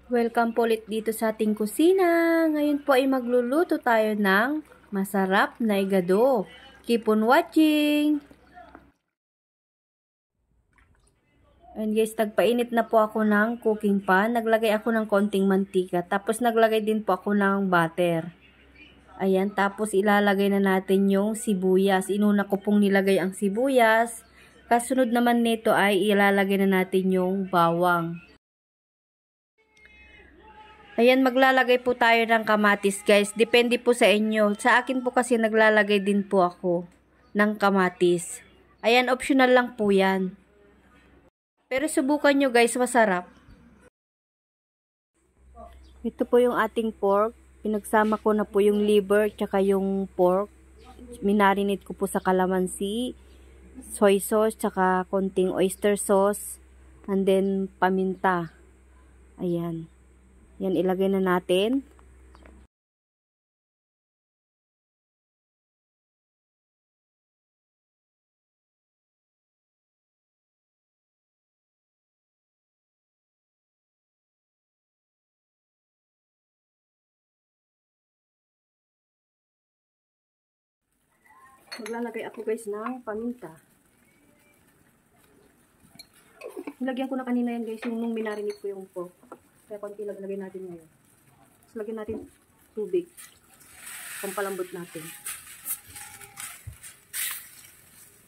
Welcome po ulit dito sa ating kusina. Ngayon po ay magluluto tayo ng masarap na igado. Keep on watching! And guys, nagpainit na po ako ng cooking pan. Naglagay ako ng konting mantika. Tapos naglagay din po ako ng butter. Ayan, tapos ilalagay na natin yung sibuyas. Inuna ko pong nilagay ang sibuyas. Kasunod naman nito ay ilalagay na natin yung bawang. Ayan, maglalagay po tayo ng kamatis guys. Depende po sa inyo. Sa akin po kasi naglalagay din po ako ng kamatis. Ayan, optional lang po yan. Pero subukan nyo guys, masarap. Ito po yung ating pork. Pinagsama ko na po yung liver tsaka yung pork. Minarinate ko po sa kalamansi, soy sauce, tsaka konting oyster sauce, and then paminta. Ayan. Yan, ilagay na natin. Maglalagay ako guys ng paminta. Nilagyan ko na kanina yan guys, yung nung minarinate ko yung pork. Kaya konti lagay natin ngayon. Tapos lagyan natin tubig. Pampalambot natin.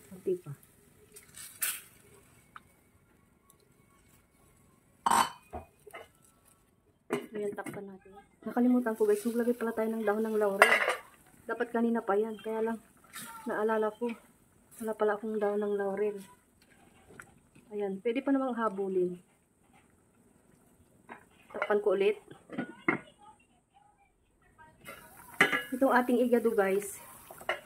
Konti pa. Ayan, takpan natin. Nakalimutan ko guys, maglagay pala tayo ng dahon ng laurel. Dapat kanina pa yan, kaya lang naalala ko. Wala pala akong dahon ng laurel. Ayan, pwede pa namang habulin. Takpan ko ulit. Itong ating igado guys,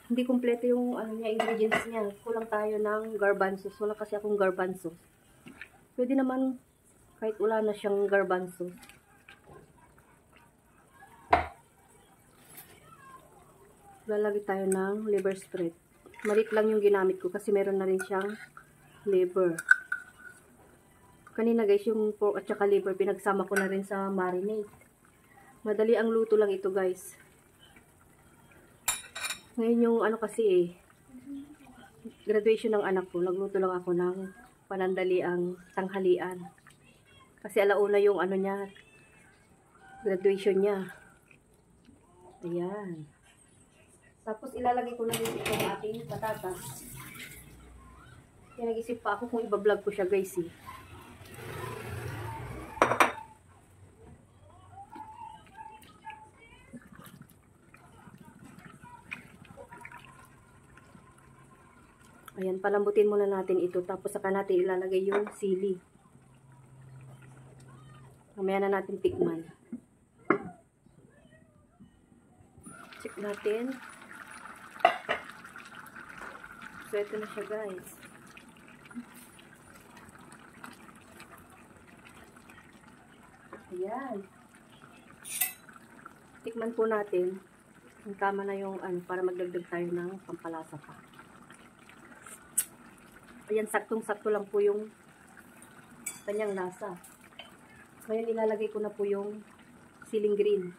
hindi kumpleto yung ingredients niya. Kulang tayo ng garbanzos. Wala kasi akong garbanzos. Pwede naman kahit wala na siyang garbanzos. Lalagay tayo ng liver spread. Malit lang yung ginamit ko kasi meron na rin siyang liver. Kanina guys, yung pork at saka liver, pinagsama ko na rin sa marinade. Madali ang luto lang ito guys. Ngayon yung kasi graduation ng anak ko, nagluto lang ako ng panandaliang tanghalian. Kasi alauna yung niya, graduation niya. Ayan. Tapos ilalagay ko na rin itong ating patatas. Kaya nag-isip pa ako kung iba-vlog ko siya guys eh. Ayan, palambutin muna natin ito. Tapos saka natin ilalagay yung sili. Mamaya na natin tikman. Check natin. So, ito na siya guys. Ayan. Tikman po natin. Ang tama na yung para magdagdag tayo ng pampalasa pa. Ayan, saktong-sakto lang po yung kanyang lasa. Ngayon, ilalagay ko na po yung siling green.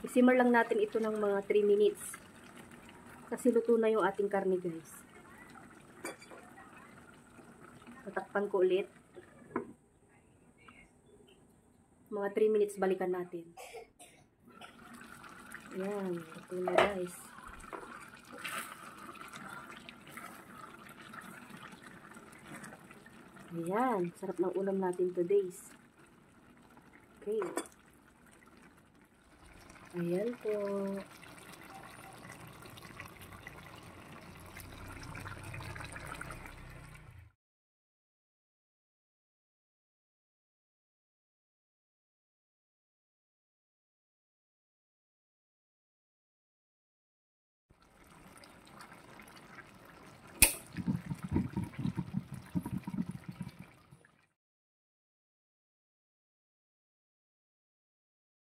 I-simmer lang natin ito ng mga 3 minutes. Kasi luto na yung ating karne, guys. Tatakpan ko ulit. Mga 3 minutes, balikan natin. Ayan, luto na guys. Ayan, sarap ng ulam natin today. Okay. Ayan po.